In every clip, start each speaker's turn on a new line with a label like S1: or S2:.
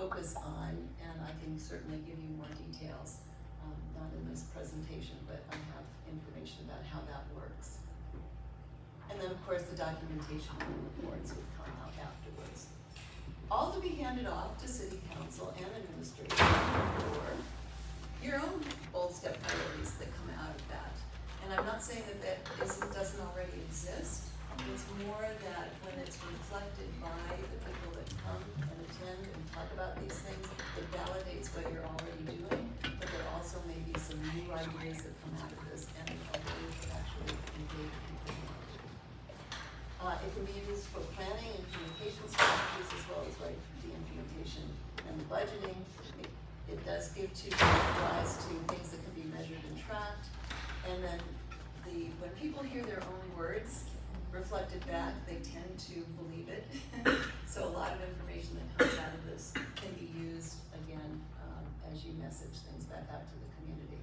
S1: focus on, and I can certainly give you more details, not in this presentation, but I have information about how that works. And then, of course, the documentation and reports would come out afterwards. All to be handed off to City Council and administration for your own bold step priorities that come out of that. And I'm not saying that that doesn't already exist. It's more that when it's reflected by the people that come and attend and talk about these things, it validates what you're already doing, but there also may be some new ideas that come out of this and a way to actually engage people more. It can be used for planning and communication strategies as well as the implementation and the budgeting. It does give rise to things that can be measured and tracked. And then when people hear their own words reflected back, they tend to believe it. So a lot of information that comes out of this can be used again as you message things back out to the community.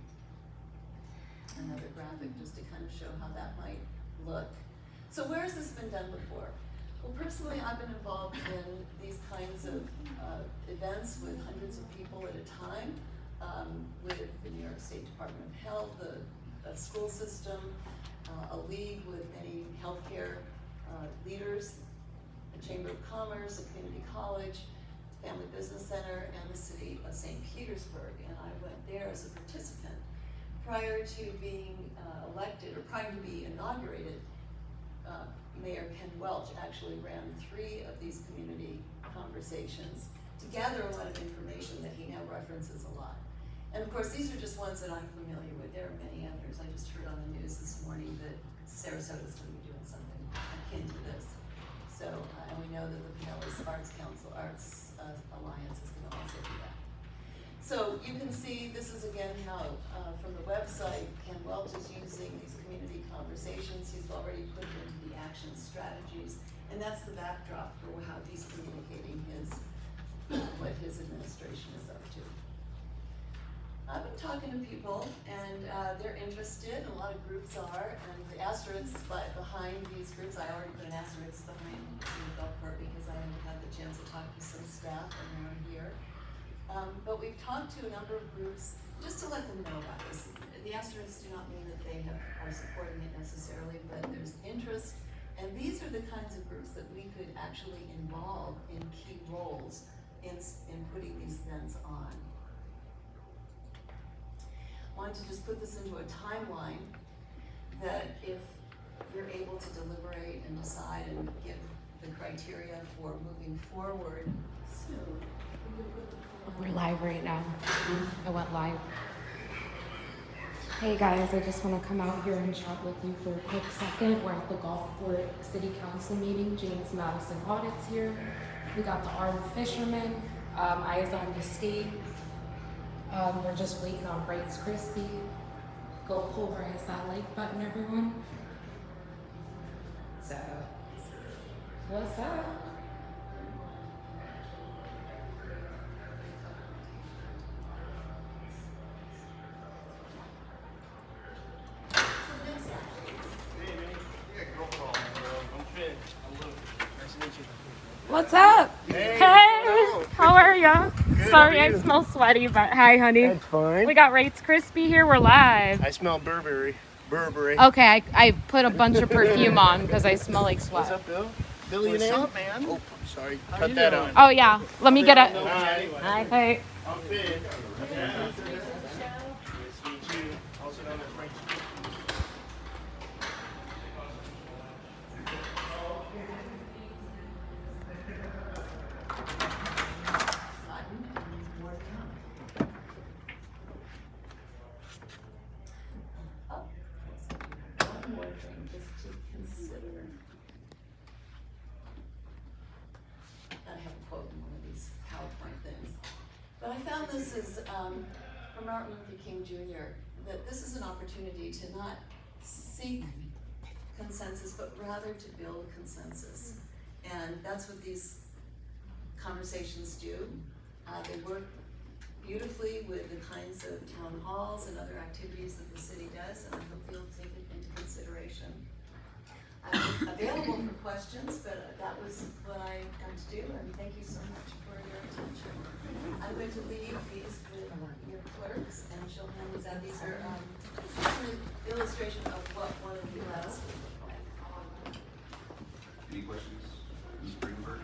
S1: Another graphic just to kind of show how that might look. So where has this been done before? Well, personally, I've been involved in these kinds of events with hundreds of people at a time, with the New York State Department of Health, the school system, a league with many healthcare leaders, the Chamber of Commerce, a community college, Family Business Center, and the city of St. Petersburg. And I went there as a participant. Prior to being elected, or prior to be inaugurated, Mayor Ken Welch actually ran 3 of these community conversations to gather a lot of information that he now references a lot. And of course, these are just ones that I'm familiar with. There are many others. I just heard on the news this morning that Sarasota is going to be doing something akin to this. So, and we know that the Pinellas Arts Alliance is going to also do that. So you can see this is again how, from the website, Ken Welch is using these community conversations. He's already put it into the action strategies, and that's the backdrop for how he's communicating what his administration is up to. I've been talking to people, and they're interested, and a lot of groups are, and the asterisks behind these groups, I already put an asterisk behind Gulfport because I haven't had the chance to talk to some staff around here. But we've talked to a number of groups just to let them know about this. The asterisks do not mean that they are supporting it necessarily, but there's interest, and these are the kinds of groups that we could actually involve in key roles in putting these events on. I wanted to just put this into a timeline that if you're able to deliberate and decide and give the criteria for moving forward soon.
S2: We're live right now. I went live. Hey guys, I just want to come out here and chat with you for a quick second. We're at the Gulfport City Council meeting. James Madison Audit's here. We got the armed fishermen, Eyes on the State. We're just waiting on Brights Crispy. Go pulverize that like button, everyone. So, what's up? What's up? Hey, how are ya?
S3: Good,
S2: Sorry,
S3: how are you?
S2: I smell sweaty, but hi, honey.
S3: That's fine.
S2: We got Wrights Crispy here. We're live.
S3: I smell Burberry.
S2: Okay, I put a bunch of perfume on because I smell like
S3: What's
S2: sweat.
S3: up, Bill? Billy,
S4: What's
S3: your name?
S4: up, man?
S3: Oh, I'm sorry.
S4: How
S3: Cut
S4: you
S3: that
S4: doing?
S3: out.
S2: Oh yeah, let me get a.
S3: Hi.
S2: Hi. Hey.
S3: I'm Finn. Nice to meet you. Also known as Frank.
S1: One more thing just to consider. I have a quote in one of these PowerPoint things. But I found this is from Martin Luther King Jr., that this is an opportunity to not seek consensus, but rather to build consensus. And that's what these conversations do. They work beautifully with the kinds of town halls and other activities that the city does, and I hope you'll take it into consideration. I'm available for questions, but that was what I got to do, and thank you so much for your attention. going to leave these with your clerks, and she'll hand these out. These are, an illustration of what one of you does.
S4: Any questions, Ms. Greenberg?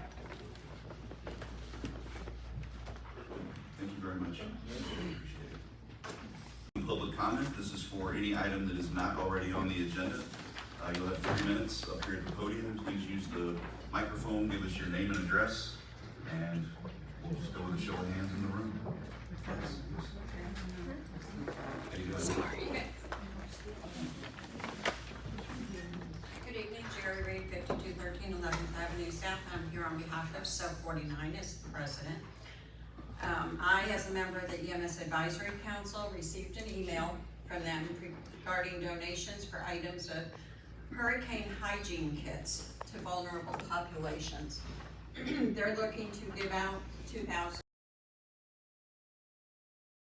S4: Thank you very much. Public comment, this is for any item that is not already on the agenda. You'll have 3 minutes up here at the podium. Please use the microphone, give us your name and address, and we'll just go with a show of hands in the room.
S5: Sorry. Good evening, Jerry Reed, 5213 11th Avenue South. I'm here on behalf of Sub 49 as the president. I, as a member of the EMS Advisory Council, received an email from them regarding donations for items of hurricane hygiene kits to vulnerable populations. They're looking to give out 2,000